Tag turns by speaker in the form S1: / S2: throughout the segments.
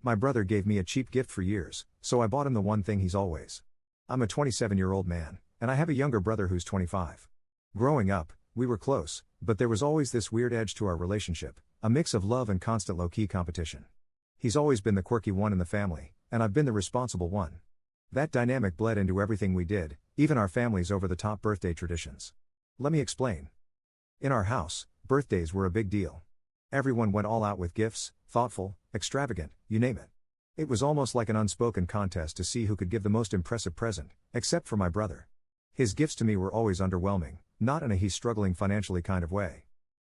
S1: My brother gave me a cheap gift for years, so I bought him the one thing he's always. I'm a 27-year-old man, and I have a younger brother who's 25. Growing up, we were close, but there was always this weird edge to our relationship, a mix of love and constant low-key competition. He's always been the quirky one in the family, and I've been the responsible one. That dynamic bled into everything we did, even our family's over-the-top birthday traditions. Let me explain. In our house, birthdays were a big deal. Everyone went all out with gifts, thoughtful, extravagant, you name it. It was almost like an unspoken contest to see who could give the most impressive present, except for my brother. His gifts to me were always underwhelming, not in a he's struggling financially kind of way.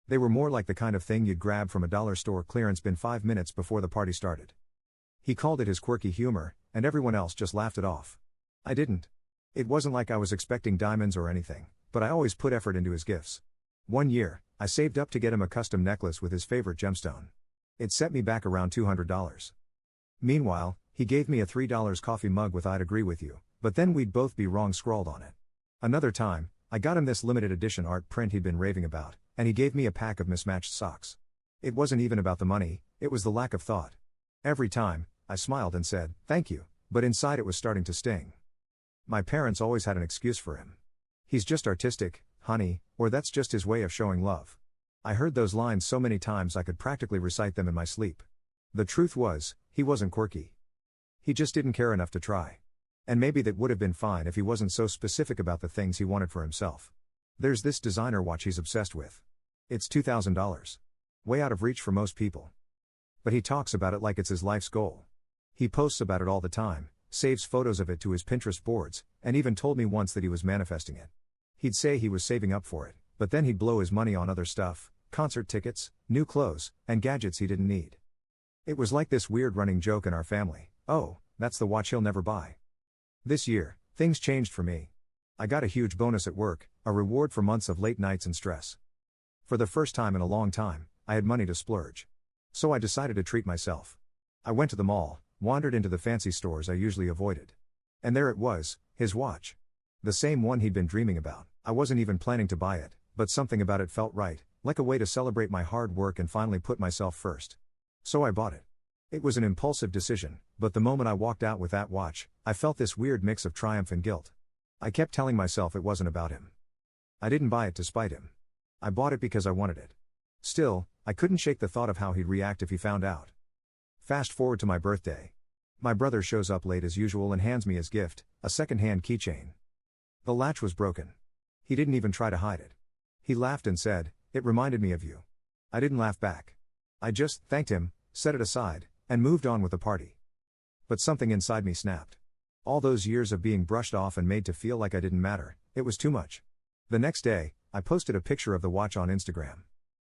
S1: They were more like the kind of thing you'd grab from a dollar store clearance bin 5 minutes before the party started. He called it his quirky humor, and everyone else just laughed it off. I didn't. It wasn't like I was expecting diamonds or anything, but I always put effort into his gifts. One year, I saved up to get him a custom necklace with his favorite gemstone. It set me back around $200. Meanwhile, he gave me a $3 coffee mug with "I'd agree with you, but then we'd both be wrong" scrawled on it. Another time, I got him this limited edition art print he'd been raving about, and he gave me a pack of mismatched socks. It wasn't even about the money, it was the lack of thought. Every time, I smiled and said, "Thank you," but inside it was starting to sting. My parents always had an excuse for him. "He's just artistic, honey," or "that's just his way of showing love." I heard those lines so many times I could practically recite them in my sleep. The truth was, he wasn't quirky. He just didn't care enough to try. And maybe that would have been fine if he wasn't so specific about the things he wanted for himself. There's this designer watch he's obsessed with. It's $2,000. Way out of reach for most people. But he talks about it like it's his life's goal. He posts about it all the time, saves photos of it to his Pinterest boards, and even told me once that he was manifesting it. He'd say he was saving up for it, but then he'd blow his money on other stuff, concert tickets, new clothes, and gadgets he didn't need. It was like this weird running joke in our family: "Oh, that's the watch he'll never buy." This year, things changed for me. I got a huge bonus at work, a reward for months of late nights and stress. For the first time in a long time, I had money to splurge. So I decided to treat myself. I went to the mall, wandered into the fancy stores I usually avoided. And there it was, his watch. The same one he'd been dreaming about. I wasn't even planning to buy it, but something about it felt right, like a way to celebrate my hard work and finally put myself first. So I bought it. It was an impulsive decision, but the moment I walked out with that watch, I felt this weird mix of triumph and guilt. I kept telling myself it wasn't about him. I didn't buy it to spite him. I bought it because I wanted it. Still, I couldn't shake the thought of how he'd react if he found out. Fast forward to my birthday. My brother shows up late as usual and hands me his gift, a second-hand keychain. The latch was broken. He didn't even try to hide it. He laughed and said, "It reminded me of you." I didn't laugh back. I just thanked him, set it aside, and moved on with the party. But something inside me snapped. All those years of being brushed off and made to feel like I didn't matter, it was too much. The next day, I posted a picture of the watch on Instagram.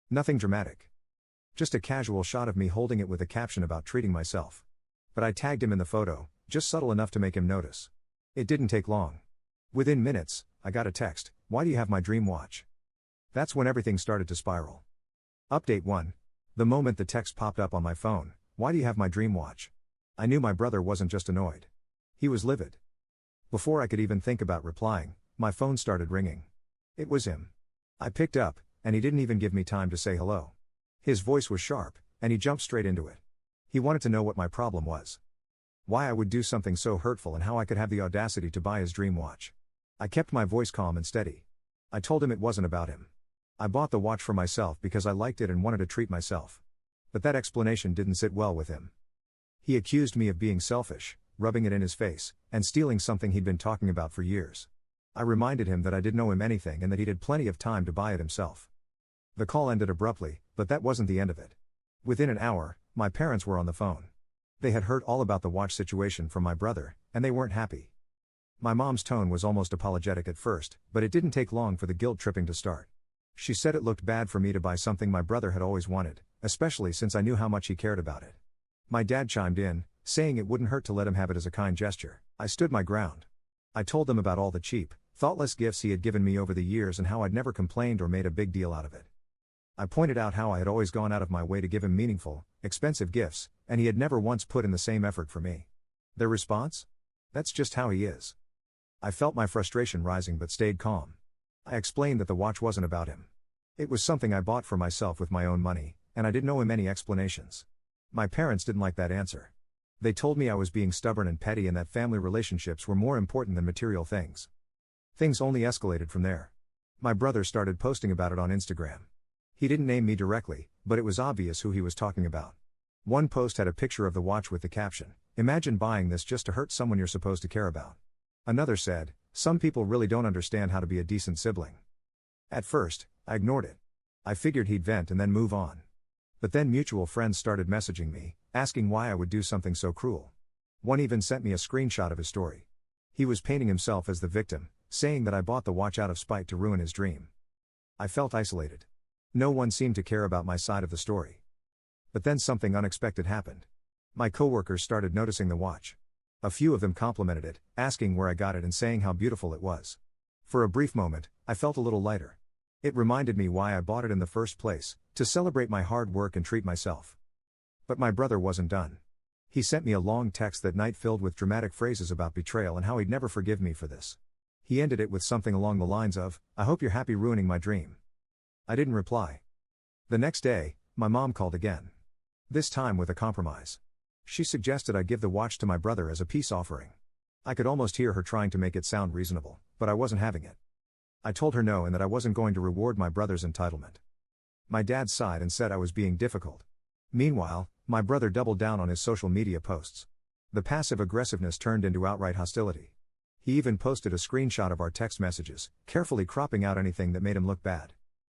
S1: Nothing dramatic. Just a casual shot of me holding it with a caption about treating myself. But I tagged him in the photo, just subtle enough to make him notice. It didn't take long. Within minutes, I got a text: "Why do you have my dream watch?" That's when everything started to spiral. Update 1. The moment the text popped up on my phone: "Why do you have my dream watch?" I knew my brother wasn't just annoyed. He was livid. Before I could even think about replying, my phone started ringing. It was him. I picked up, and he didn't even give me time to say hello. His voice was sharp, and he jumped straight into it. He wanted to know what my problem was. Why I would do something so hurtful and how I could have the audacity to buy his dream watch. I kept my voice calm and steady. I told him it wasn't about him. I bought the watch for myself because I liked it and wanted to treat myself. But that explanation didn't sit well with him. He accused me of being selfish, rubbing it in his face, and stealing something he'd been talking about for years. I reminded him that I didn't owe him anything and that he'd had plenty of time to buy it himself. The call ended abruptly, but that wasn't the end of it. Within an hour, my parents were on the phone. They had heard all about the watch situation from my brother, and they weren't happy. My mom's tone was almost apologetic at first, but it didn't take long for the guilt tripping to start. She said it looked bad for me to buy something my brother had always wanted, especially since I knew how much he cared about it. My dad chimed in, saying it wouldn't hurt to let him have it as a kind gesture. I stood my ground. I told them about all the cheap, thoughtless gifts he had given me over the years and how I'd never complained or made a big deal out of it. I pointed out how I had always gone out of my way to give him meaningful, expensive gifts, and he had never once put in the same effort for me. Their response? That's just how he is. I felt my frustration rising but stayed calm. I explained that the watch wasn't about him. It was something I bought for myself with my own money, and I didn't owe him any explanations. My parents didn't like that answer. They told me I was being stubborn and petty and that family relationships were more important than material things. Things only escalated from there. My brother started posting about it on Instagram. He didn't name me directly, but it was obvious who he was talking about. One post had a picture of the watch with the caption, "Imagine buying this just to hurt someone you're supposed to care about." Another said, "Some people really don't understand how to be a decent sibling." At first, I ignored it. I figured he'd vent and then move on. But then mutual friends started messaging me, asking why I would do something so cruel. One even sent me a screenshot of his story. He was painting himself as the victim, saying that I bought the watch out of spite to ruin his dream. I felt isolated. No one seemed to care about my side of the story. But then something unexpected happened. My coworkers started noticing the watch. A few of them complimented it, asking where I got it and saying how beautiful it was. For a brief moment, I felt a little lighter. It reminded me why I bought it in the first place, to celebrate my hard work and treat myself. But my brother wasn't done. He sent me a long text that night filled with dramatic phrases about betrayal and how he'd never forgive me for this. He ended it with something along the lines of, "I hope you're happy ruining my dream." I didn't reply. The next day, my mom called again. This time with a compromise. She suggested I give the watch to my brother as a peace offering. I could almost hear her trying to make it sound reasonable, but I wasn't having it. I told her no and that I wasn't going to reward my brother's entitlement. My dad sighed and said I was being difficult. Meanwhile, my brother doubled down on his social media posts. The passive aggressiveness turned into outright hostility. He even posted a screenshot of our text messages, carefully cropping out anything that made him look bad.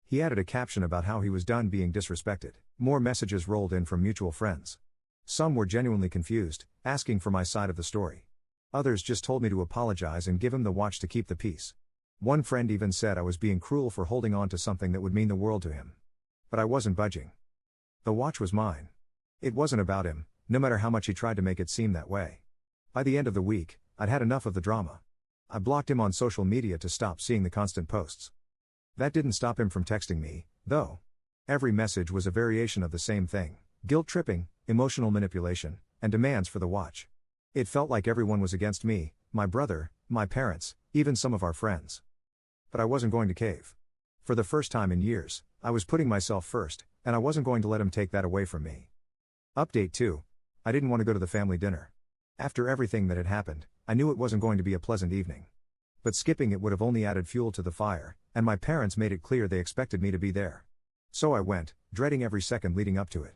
S1: He added a caption about how he was done being disrespected. More messages rolled in from mutual friends. Some were genuinely confused, asking for my side of the story. Others just told me to apologize and give him the watch to keep the peace. One friend even said I was being cruel for holding on to something that would mean the world to him. But I wasn't budging. The watch was mine. It wasn't about him, no matter how much he tried to make it seem that way. By the end of the week, I'd had enough of the drama. I blocked him on social media to stop seeing the constant posts. That didn't stop him from texting me, though. Every message was a variation of the same thing: guilt tripping, emotional manipulation, and demands for the watch. It felt like everyone was against me, my brother, my parents, even some of our friends. But I wasn't going to cave. For the first time in years, I was putting myself first, and I wasn't going to let him take that away from me. Update 2. I didn't want to go to the family dinner. After everything that had happened, I knew it wasn't going to be a pleasant evening. But skipping it would have only added fuel to the fire, and my parents made it clear they expected me to be there. So I went, dreading every second leading up to it.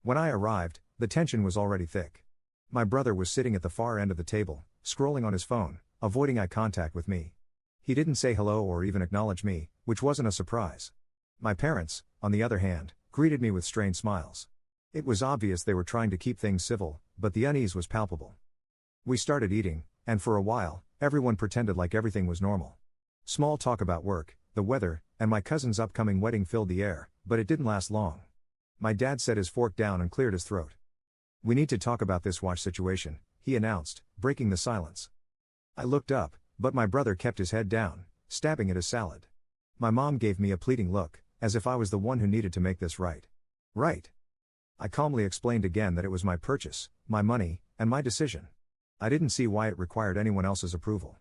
S1: When I arrived, the tension was already thick. My brother was sitting at the far end of the table, scrolling on his phone, avoiding eye contact with me. He didn't say hello or even acknowledge me, which wasn't a surprise. My parents, on the other hand, greeted me with strained smiles. It was obvious they were trying to keep things civil, but the unease was palpable. We started eating, and for a while, everyone pretended like everything was normal. Small talk about work, the weather, and my cousin's upcoming wedding filled the air, but it didn't last long. My dad set his fork down and cleared his throat. "We need to talk about this watch situation," he announced, breaking the silence. I looked up, but my brother kept his head down, stabbing at his salad. My mom gave me a pleading look, as if I was the one who needed to make this right. Right. I calmly explained again that it was my purchase, my money, and my decision. I didn't see why it required anyone else's approval.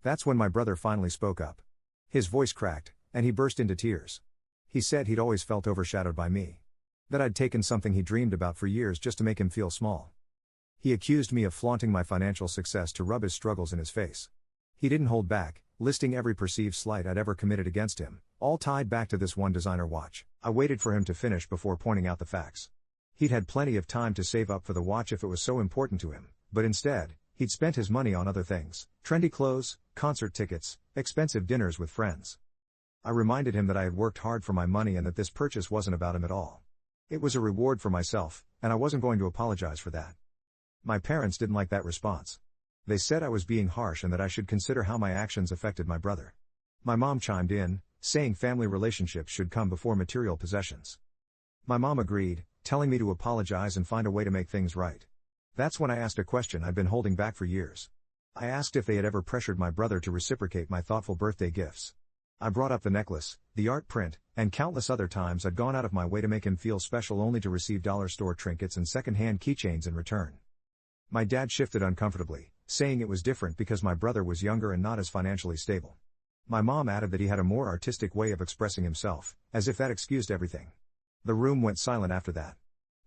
S1: That's when my brother finally spoke up. His voice cracked, and he burst into tears. He said he'd always felt overshadowed by me. That I'd taken something he dreamed about for years just to make him feel small. He accused me of flaunting my financial success to rub his struggles in his face. He didn't hold back, listing every perceived slight I'd ever committed against him, all tied back to this one designer watch. I waited for him to finish before pointing out the facts. He'd had plenty of time to save up for the watch if it was so important to him, but instead, he'd spent his money on other things: trendy clothes, concert tickets, expensive dinners with friends. I reminded him that I had worked hard for my money and that this purchase wasn't about him at all. It was a reward for myself, and I wasn't going to apologize for that. My parents didn't like that response. They said I was being harsh and that I should consider how my actions affected my brother. My mom chimed in, saying family relationships should come before material possessions. My mom agreed, telling me to apologize and find a way to make things right. That's when I asked a question I'd been holding back for years. I asked if they had ever pressured my brother to reciprocate my thoughtful birthday gifts. I brought up the necklace, the art print, and countless other times I'd gone out of my way to make him feel special only to receive dollar store trinkets and second-hand keychains in return. My dad shifted uncomfortably, saying it was different because my brother was younger and not as financially stable. My mom added that he had a more artistic way of expressing himself, as if that excused everything. The room went silent after that.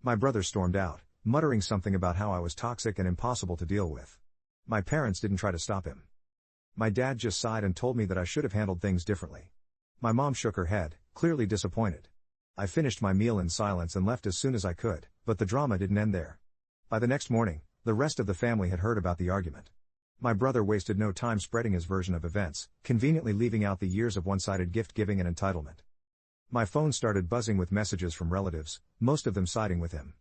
S1: My brother stormed out, muttering something about how I was toxic and impossible to deal with. My parents didn't try to stop him. My dad just sighed and told me that I should have handled things differently. My mom shook her head, clearly disappointed. I finished my meal in silence and left as soon as I could, but the drama didn't end there. By the next morning, the rest of the family had heard about the argument. My brother wasted no time spreading his version of events, conveniently leaving out the years of one-sided gift-giving and entitlement. My phone started buzzing with messages from relatives, most of them siding with him.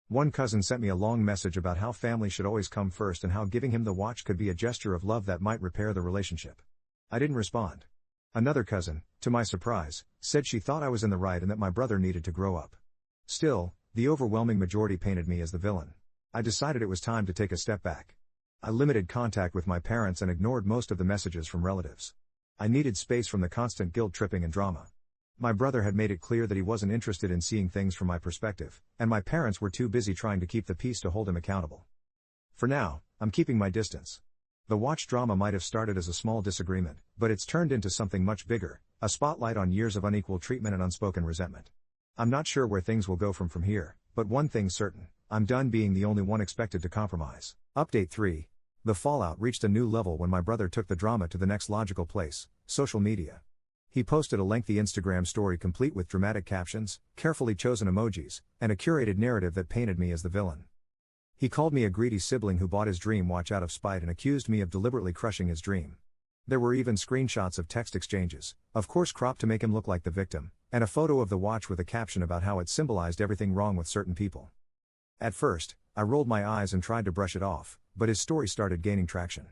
S1: One cousin sent me a long message about how family should always come first and how giving him the watch could be a gesture of love that might repair the relationship. I didn't respond. Another cousin, to my surprise, said she thought I was in the right and that my brother needed to grow up. Still, the overwhelming majority painted me as the villain. I decided it was time to take a step back. I limited contact with my parents and ignored most of the messages from relatives. I needed space from the constant guilt-tripping and drama. My brother had made it clear that he wasn't interested in seeing things from my perspective, and my parents were too busy trying to keep the peace to hold him accountable. For now, I'm keeping my distance. The watch drama might have started as a small disagreement, but it's turned into something much bigger, a spotlight on years of unequal treatment and unspoken resentment. I'm not sure where things will go from here, but one thing's certain, I'm done being the only one expected to compromise. Update 3. The fallout reached a new level when my brother took the drama to the next logical place, social media. He posted a lengthy Instagram story complete with dramatic captions, carefully chosen emojis, and a curated narrative that painted me as the villain. He called me a greedy sibling who bought his dream watch out of spite and accused me of deliberately crushing his dream. There were even screenshots of text exchanges, of course cropped to make him look like the victim, and a photo of the watch with a caption about how it symbolized everything wrong with certain people. At first, I rolled my eyes and tried to brush it off, but his story started gaining traction.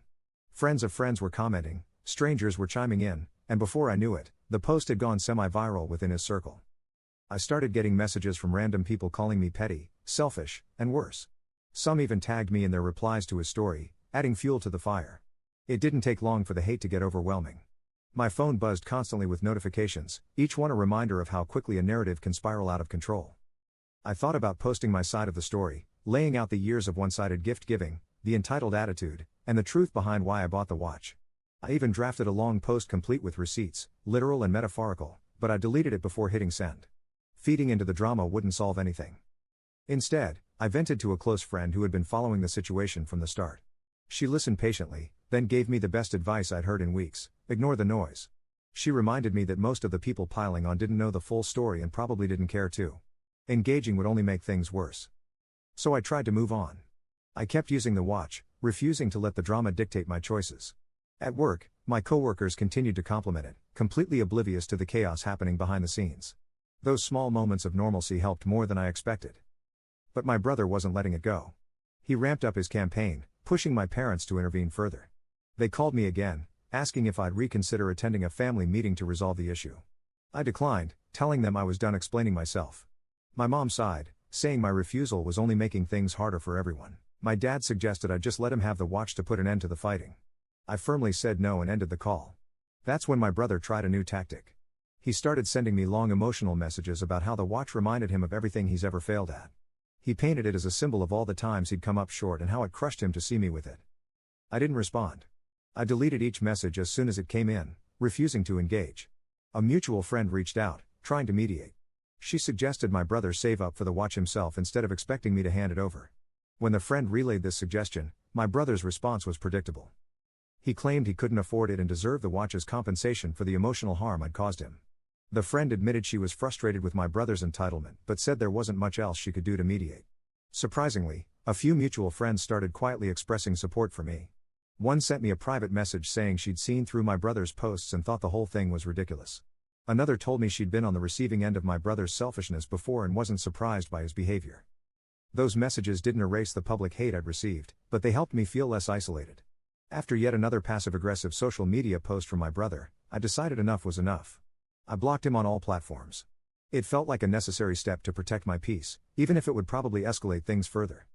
S1: Friends of friends were commenting, strangers were chiming in, and before I knew it, the post had gone semi-viral within his circle. I started getting messages from random people calling me petty, selfish, and worse. Some even tagged me in their replies to his story, adding fuel to the fire. It didn't take long for the hate to get overwhelming. My phone buzzed constantly with notifications, each one a reminder of how quickly a narrative can spiral out of control. I thought about posting my side of the story, laying out the years of one-sided gift-giving, the entitled attitude, and the truth behind why I bought the watch. I even drafted a long post complete with receipts, literal and metaphorical, but I deleted it before hitting send. Feeding into the drama wouldn't solve anything. Instead, I vented to a close friend who had been following the situation from the start. She listened patiently, then gave me the best advice I'd heard in weeks: ignore the noise. She reminded me that most of the people piling on didn't know the full story and probably didn't care too. Engaging would only make things worse. So I tried to move on. I kept using the watch, refusing to let the drama dictate my choices. At work, my coworkers continued to compliment it, completely oblivious to the chaos happening behind the scenes. Those small moments of normalcy helped more than I expected. But my brother wasn't letting it go. He ramped up his campaign, pushing my parents to intervene further. They called me again, asking if I'd reconsider attending a family meeting to resolve the issue. I declined, telling them I was done explaining myself. My mom sighed, saying my refusal was only making things harder for everyone. My dad suggested I just let him have the watch to put an end to the fighting. I firmly said no and ended the call. That's when my brother tried a new tactic. He started sending me long emotional messages about how the watch reminded him of everything he's ever failed at. He painted it as a symbol of all the times he'd come up short and how it crushed him to see me with it. I didn't respond. I deleted each message as soon as it came in, refusing to engage. A mutual friend reached out, trying to mediate. She suggested my brother save up for the watch himself instead of expecting me to hand it over. When the friend relayed this suggestion, my brother's response was predictable. He claimed he couldn't afford it and deserved the watch as compensation for the emotional harm I'd caused him. The friend admitted she was frustrated with my brother's entitlement but said there wasn't much else she could do to mediate. Surprisingly, a few mutual friends started quietly expressing support for me. One sent me a private message saying she'd seen through my brother's posts and thought the whole thing was ridiculous. Another told me she'd been on the receiving end of my brother's selfishness before and wasn't surprised by his behavior. Those messages didn't erase the public hate I'd received, but they helped me feel less isolated. After yet another passive-aggressive social media post from my brother, I decided enough was enough. I blocked him on all platforms. It felt like a necessary step to protect my peace, even if it would probably escalate things further.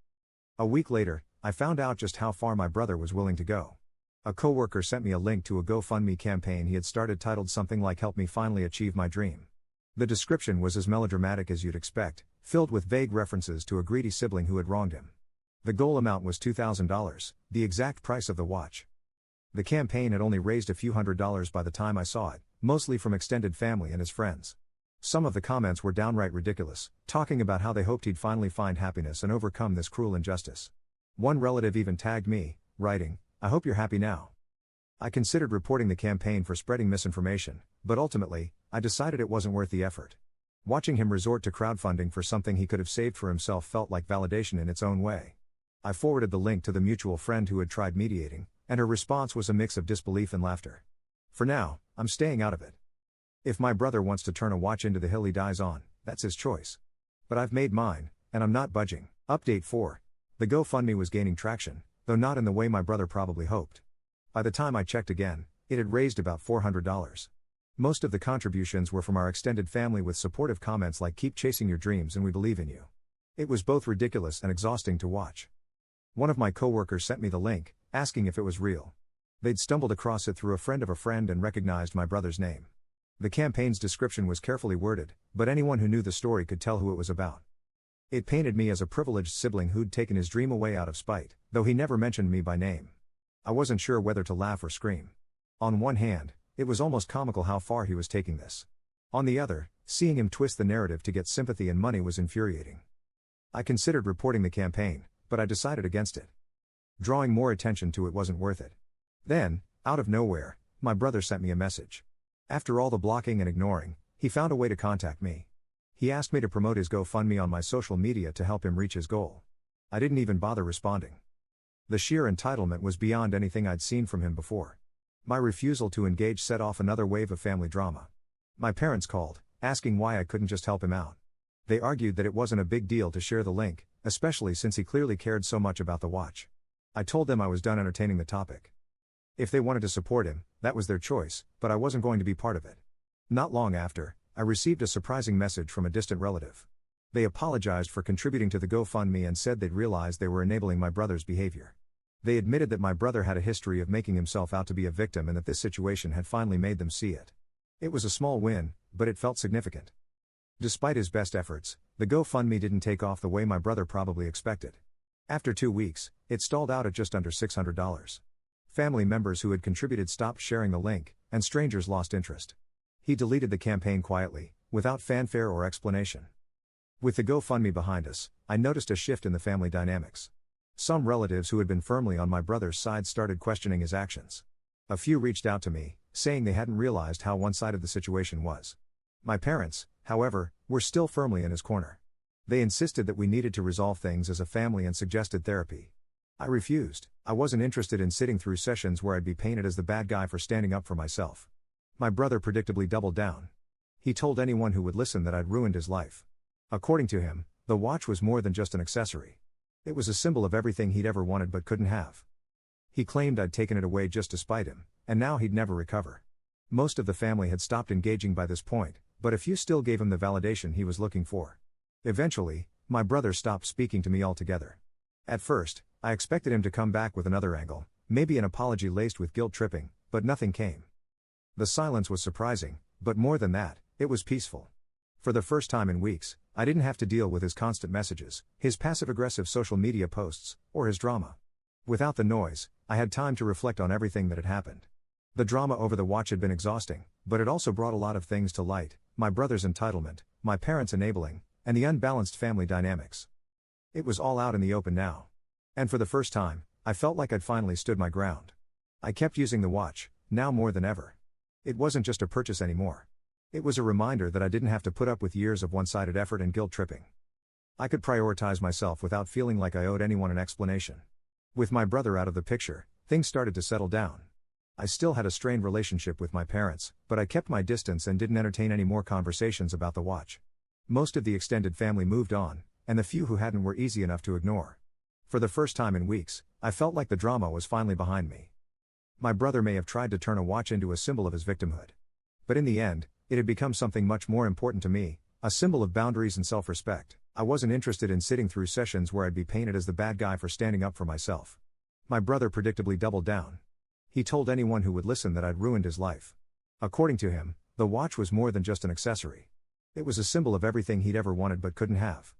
S1: A week later, I found out just how far my brother was willing to go. A coworker sent me a link to a GoFundMe campaign he had started titled something like "Help Me Finally Achieve My Dream." The description was as melodramatic as you'd expect, filled with vague references to a greedy sibling who had wronged him. The goal amount was $2,000, the exact price of the watch. The campaign had only raised a few $100s by the time I saw it, mostly from extended family and his friends. Some of the comments were downright ridiculous, talking about how they hoped he'd finally find happiness and overcome this cruel injustice. One relative even tagged me, writing, "I hope you're happy now." I considered reporting the campaign for spreading misinformation, but ultimately, I decided it wasn't worth the effort. Watching him resort to crowdfunding for something he could have saved for himself felt like validation in its own way. I forwarded the link to the mutual friend who had tried mediating, and her response was a mix of disbelief and laughter. For now, I'm staying out of it. If my brother wants to turn a watch into the hill he dies on, that's his choice. But I've made mine, and I'm not budging. Update 4. The GoFundMe was gaining traction, though not in the way my brother probably hoped. By the time I checked again, it had raised about $400. Most of the contributions were from our extended family with supportive comments like "keep chasing your dreams and we believe in you." It was both ridiculous and exhausting to watch. One of my coworkers sent me the link, asking if it was real. They'd stumbled across it through a friend of a friend and recognized my brother's name. The campaign's description was carefully worded, but anyone who knew the story could tell who it was about. It painted me as a privileged sibling who'd taken his dream away out of spite, though he never mentioned me by name. I wasn't sure whether to laugh or scream. On one hand, it was almost comical how far he was taking this. On the other, seeing him twist the narrative to get sympathy and money was infuriating. I considered reporting the campaign, but I decided against it. Drawing more attention to it wasn't worth it. Then, out of nowhere, my brother sent me a message. After all the blocking and ignoring, he found a way to contact me. He asked me to promote his GoFundMe on my social media to help him reach his goal. I didn't even bother responding. The sheer entitlement was beyond anything I'd seen from him before. My refusal to engage set off another wave of family drama. My parents called, asking why I couldn't just help him out. They argued that it wasn't a big deal to share the link, especially since he clearly cared so much about the watch. I told them I was done entertaining the topic. If they wanted to support him, that was their choice, but I wasn't going to be part of it. Not long after, I received a surprising message from a distant relative. They apologized for contributing to the GoFundMe and said they'd realized they were enabling my brother's behavior. They admitted that my brother had a history of making himself out to be a victim and that this situation had finally made them see it. It was a small win, but it felt significant. Despite his best efforts, the GoFundMe didn't take off the way my brother probably expected. After 2 weeks, it stalled out at just under $600. Family members who had contributed stopped sharing the link, and strangers lost interest. He deleted the campaign quietly, without fanfare or explanation. With the GoFundMe behind us, I noticed a shift in the family dynamics. Some relatives who had been firmly on my brother's side started questioning his actions. A few reached out to me, saying they hadn't realized how one-sided the situation was. My parents, however, were still firmly in his corner. They insisted that we needed to resolve things as a family and suggested therapy. I refused. I wasn't interested in sitting through sessions where I'd be painted as the bad guy for standing up for myself. My brother predictably doubled down. He told anyone who would listen that I'd ruined his life. According to him, the watch was more than just an accessory. It was a symbol of everything he'd ever wanted but couldn't have. He claimed I'd taken it away just to spite him, and now he'd never recover. Most of the family had stopped engaging by this point, but a few still gave him the validation he was looking for. Eventually, my brother stopped speaking to me altogether. At first, I expected him to come back with another angle, maybe an apology laced with guilt tripping, but nothing came. The silence was surprising, but more than that, it was peaceful. For the first time in weeks, I didn't have to deal with his constant messages, his passive-aggressive social media posts, or his drama. Without the noise, I had time to reflect on everything that had happened. The drama over the watch had been exhausting, but it also brought a lot of things to light: my brother's entitlement, my parents' enabling, and the unbalanced family dynamics. It was all out in the open now. And for the first time, I felt like I'd finally stood my ground. I kept using the watch, now more than ever. It wasn't just a purchase anymore. It was a reminder that I didn't have to put up with years of one-sided effort and guilt tripping. I could prioritize myself without feeling like I owed anyone an explanation. With my brother out of the picture, things started to settle down. I still had a strained relationship with my parents, but I kept my distance and didn't entertain any more conversations about the watch. Most of the extended family moved on, and the few who hadn't were easy enough to ignore. For the first time in weeks, I felt like the drama was finally behind me. My brother may have tried to turn a watch into a symbol of his victimhood. But in the end, it had become something much more important to me, a symbol of boundaries and self-respect. I wasn't interested in sitting through sessions where I'd be painted as the bad guy for standing up for myself. My brother predictably doubled down. He told anyone who would listen that I'd ruined his life. According to him, the watch was more than just an accessory. It was a symbol of everything he'd ever wanted but couldn't have.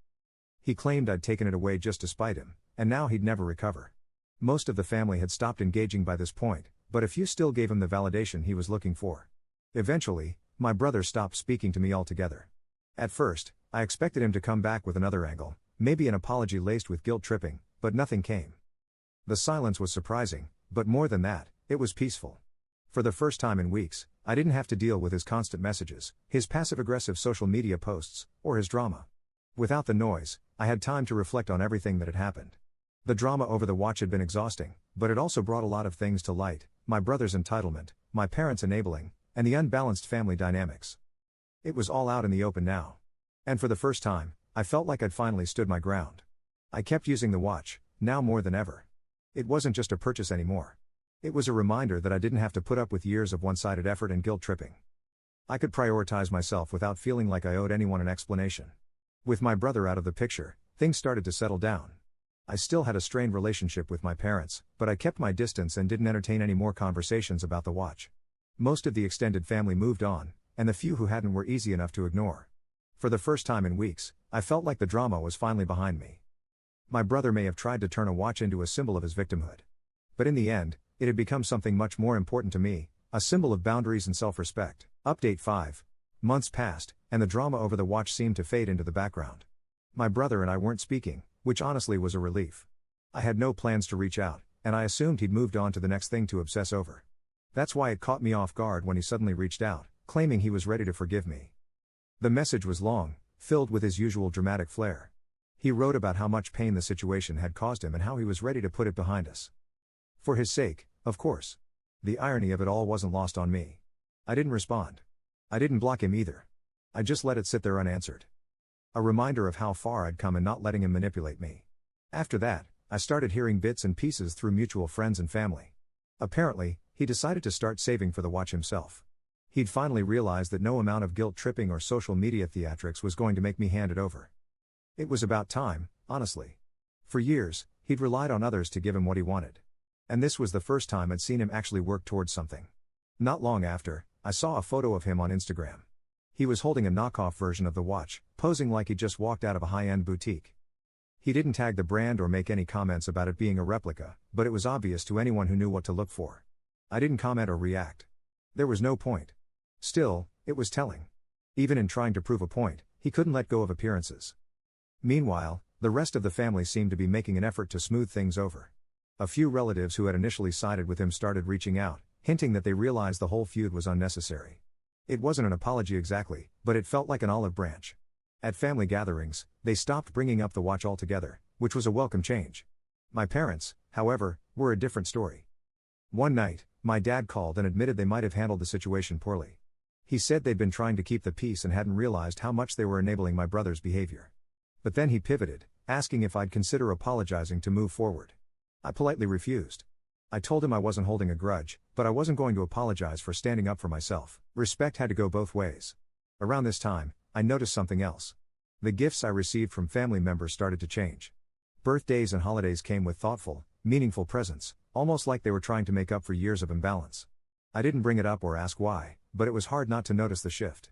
S1: He claimed I'd taken it away just to spite him, and now he'd never recover. Most of the family had stopped engaging by this point, but a few still gave him the validation he was looking for. Eventually, my brother stopped speaking to me altogether. At first, I expected him to come back with another angle, maybe an apology laced with guilt tripping, but nothing came. The silence was surprising, but more than that, it was peaceful. For the first time in weeks, I didn't have to deal with his constant messages, his passive-aggressive social media posts, or his drama. Without the noise, I had time to reflect on everything that had happened. The drama over the watch had been exhausting, but it also brought a lot of things to light: my brother's entitlement, my parents' enabling, and the unbalanced family dynamics. It was all out in the open now. And for the first time, I felt like I'd finally stood my ground. I kept using the watch, now more than ever. It wasn't just a purchase anymore. It was a reminder that I didn't have to put up with years of one-sided effort and guilt tripping. I could prioritize myself without feeling like I owed anyone an explanation. With my brother out of the picture, things started to settle down. I still had a strained relationship with my parents, but I kept my distance and didn't entertain any more conversations about the watch. Most of the extended family moved on, and the few who hadn't were easy enough to ignore. For the first time in weeks, I felt like the drama was finally behind me. My brother may have tried to turn a watch into a symbol of his victimhood. But in the end, it had become something much more important to me, a symbol of boundaries and self-respect. Update 5. Months passed, and the drama over the watch seemed to fade into the background. My brother and I weren't speaking, which honestly was a relief. I had no plans to reach out, and I assumed he'd moved on to the next thing to obsess over. That's why it caught me off guard when he suddenly reached out, claiming he was ready to forgive me. The message was long, filled with his usual dramatic flair. He wrote about how much pain the situation had caused him and how he was ready to put it behind us. For his sake, of course. The irony of it all wasn't lost on me. I didn't respond. I didn't block him either. I just let it sit there unanswered. A reminder of how far I'd come in not letting him manipulate me. After that, I started hearing bits and pieces through mutual friends and family. Apparently, he decided to start saving for the watch himself. He'd finally realized that no amount of guilt tripping or social media theatrics was going to make me hand it over. It was about time, honestly. For years, he'd relied on others to give him what he wanted. And this was the first time I'd seen him actually work towards something. Not long after, I saw a photo of him on Instagram. He was holding a knockoff version of the watch, posing like he'd just walked out of a high-end boutique. He didn't tag the brand or make any comments about it being a replica, but it was obvious to anyone who knew what to look for. I didn't comment or react. There was no point. Still, it was telling. Even in trying to prove a point, he couldn't let go of appearances. Meanwhile, the rest of the family seemed to be making an effort to smooth things over. A few relatives who had initially sided with him started reaching out, hinting that they realized the whole feud was unnecessary. It wasn't an apology exactly, but it felt like an olive branch. At family gatherings, they stopped bringing up the watch altogether, which was a welcome change. My parents, however, were a different story. One night, my dad called and admitted they might have handled the situation poorly. He said they'd been trying to keep the peace and hadn't realized how much they were enabling my brother's behavior. But then he pivoted, asking if I'd consider apologizing to move forward. I politely refused. I told him I wasn't holding a grudge, but I wasn't going to apologize for standing up for myself. Respect had to go both ways. Around this time, I noticed something else. The gifts I received from family members started to change. Birthdays and holidays came with thoughtful, meaningful presents, almost like they were trying to make up for years of imbalance. I didn't bring it up or ask why, but it was hard not to notice the shift.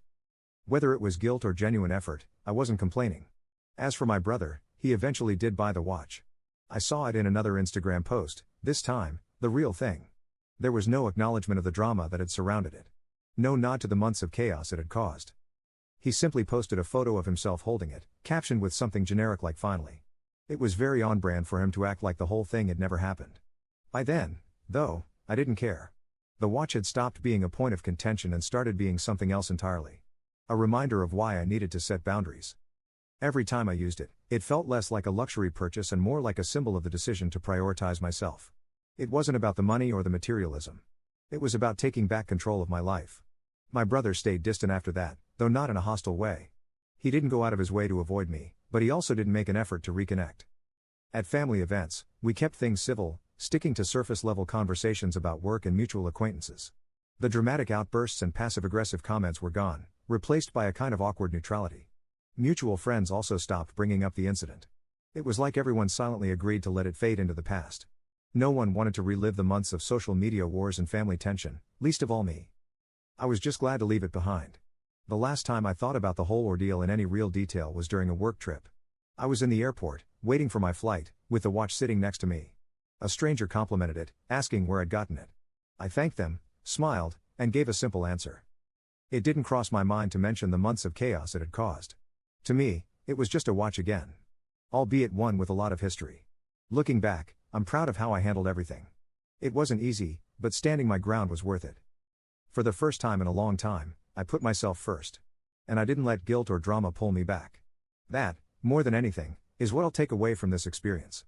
S1: Whether it was guilt or genuine effort, I wasn't complaining. As for my brother, he eventually did buy the watch. I saw it in another Instagram post, this time, the real thing. There was no acknowledgement of the drama that had surrounded it. No nod to the months of chaos it had caused. He simply posted a photo of himself holding it, captioned with something generic like "finally." It was very on brand for him to act like the whole thing had never happened. By then, though, I didn't care. The watch had stopped being a point of contention and started being something else entirely. A reminder of why I needed to set boundaries. Every time I used it, it felt less like a luxury purchase and more like a symbol of the decision to prioritize myself. It wasn't about the money or the materialism. It was about taking back control of my life. My brother stayed distant after that, though not in a hostile way. He didn't go out of his way to avoid me, but he also didn't make an effort to reconnect. At family events, we kept things civil, sticking to surface-level conversations about work and mutual acquaintances. The dramatic outbursts and passive-aggressive comments were gone, replaced by a kind of awkward neutrality. Mutual friends also stopped bringing up the incident. It was like everyone silently agreed to let it fade into the past. No one wanted to relive the months of social media wars and family tension, least of all me. I was just glad to leave it behind. The last time I thought about the whole ordeal in any real detail was during a work trip. I was in the airport, waiting for my flight, with the watch sitting next to me. A stranger complimented it, asking where I'd gotten it. I thanked them, smiled, and gave a simple answer. It didn't cross my mind to mention the months of chaos it had caused. To me, it was just a watch again. Albeit one with a lot of history. Looking back, I'm proud of how I handled everything. It wasn't easy, but standing my ground was worth it. For the first time in a long time, I put myself first. And I didn't let guilt or drama pull me back. That, more than anything, is what I'll take away from this experience.